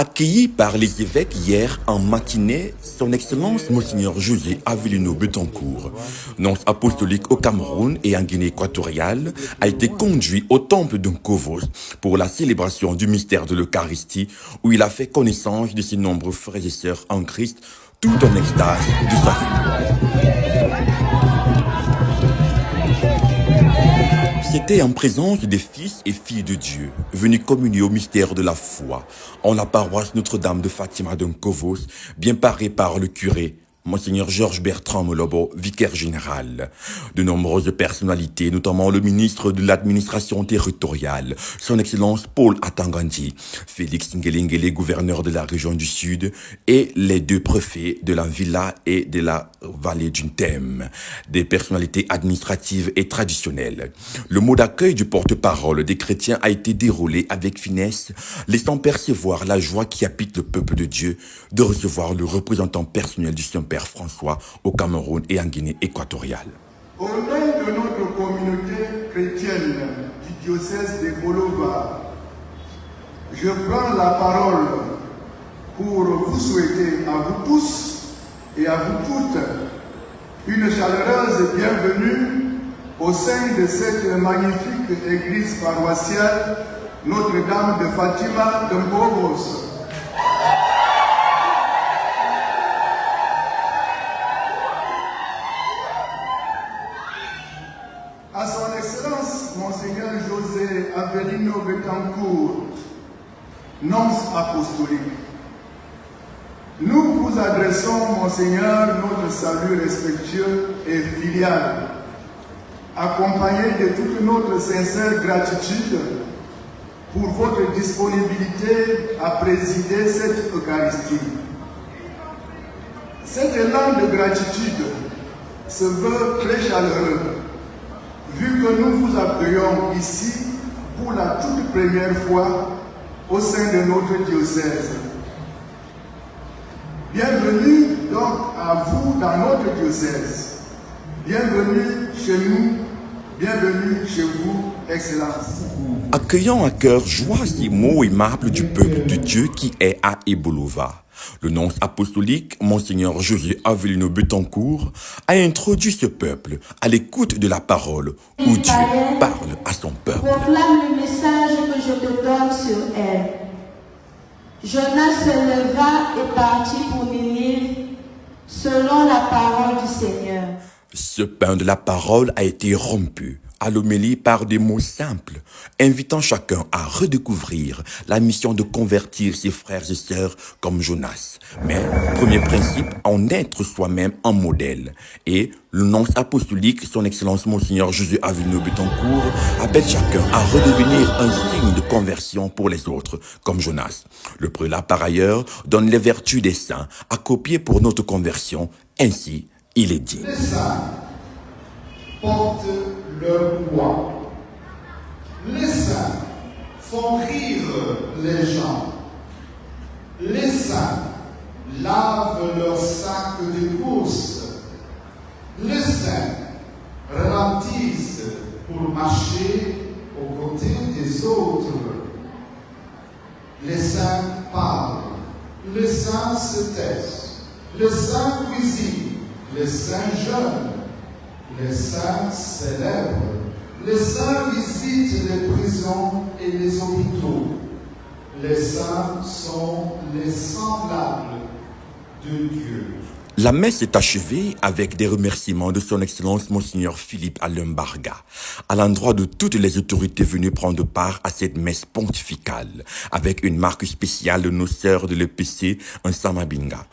Accueilli par les évêques hier en matinée, son Excellence Monseigneur José Avelino Betancourt, nonce apostolique au Cameroun et en Guinée équatoriale, a été conduit au temple de Kovos pour la célébration du mystère de l'Eucharistie, où il a fait connaissance de ses nombreux frères et sœurs en Christ, tout en extase de sa vie. C'était en présence des fils et filles de Dieu, venus communier au mystère de la foi, en la paroisse Notre-Dame de Fatima de Kovos, bien parée par le curé, Monseigneur Georges Bertrand Molobo, vicaire général. De nombreuses personnalités, notamment le ministre de l'administration territoriale, son Excellence Paul Atangandi, Félix Ngelengele, gouverneur de la région du Sud, et les deux préfets de la Villa et de la vallée du Thème, des personnalités administratives et traditionnelles. Le mot d'accueil du porte-parole des chrétiens a été déroulé avec finesse, laissant percevoir la joie qui habite le peuple de Dieu de recevoir le représentant personnel du Saint-Père François au Cameroun et en Guinée équatoriale. Au nom de notre communauté chrétienne du diocèse de Bolova, je prends la parole pour vous souhaiter à vous tous et à vous toutes une chaleureuse bienvenue au sein de cette magnifique église paroissiale Notre-Dame de Fatima de Kovos. À son Excellence, Monseigneur José Avelino Betancourt, nonce apostolique, nous vous adressons, Monseigneur, notre salut respectueux et filial, accompagné de toute notre sincère gratitude pour votre disponibilité à présider cette Eucharistie. Cet élan de gratitude se veut très chaleureux, vu que nous vous accueillons ici pour la toute première fois au sein de notre diocèse. Bienvenue donc à vous dans notre diocèse. Bienvenue chez nous, bienvenue chez vous, Excellence. Accueillant à cœur joie ces mots aimables du peuple de Dieu qui est à Ebolova, le nonce apostolique, Monseigneur José Avelino Betancourt, a introduit ce peuple à l'écoute de la parole où Dieu parle à son peuple. Proclame le message que je te donne sur elle. Jonas se leva et partit pour Ninive selon la parole du Seigneur. Ce pain de la parole a été rompu à l'homélie par des mots simples, invitant chacun à redécouvrir la mission de convertir ses frères et sœurs comme Jonas. Mais, premier principe, en être soi-même un modèle. Et le nonce apostolique, son Excellence Monseigneur José Avelino Betancourt, appelle chacun à redevenir un signe de conversion pour les autres, comme Jonas. Le prélat, par ailleurs, donne les vertus des saints à copier pour notre conversion. Ainsi, il est dit. Les saints portent leur poids. Les saints font rire les gens. Les saints lavent leurs sacs de course. Les saints ralentissent pour marcher aux côtés des autres. Les saints parlent. Les saints se taisent. Les saints cuisinent. Les saints jeûnent. Les saints célèbrent. Les saints visitent les prisons et les hôpitaux. Les saints sont les semblables de Dieu. La messe est achevée avec des remerciements de son Excellence Monseigneur Philippe Alain Barga, à l'endroit de toutes les autorités venues prendre part à cette messe pontificale, avec une marque spéciale de nos sœurs de l'EPC, un Samabinga.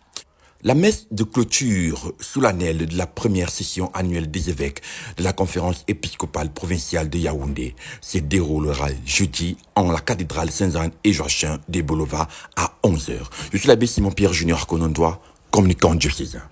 La messe de clôture solennelle de la première session annuelle des évêques de la conférence épiscopale provinciale de Yaoundé se déroulera jeudi en la cathédrale Saint-Anne et Joachim de Bolova à 11h. Je suis l'abbé Simon-Pierre Junior Konondois, communicant diocésain.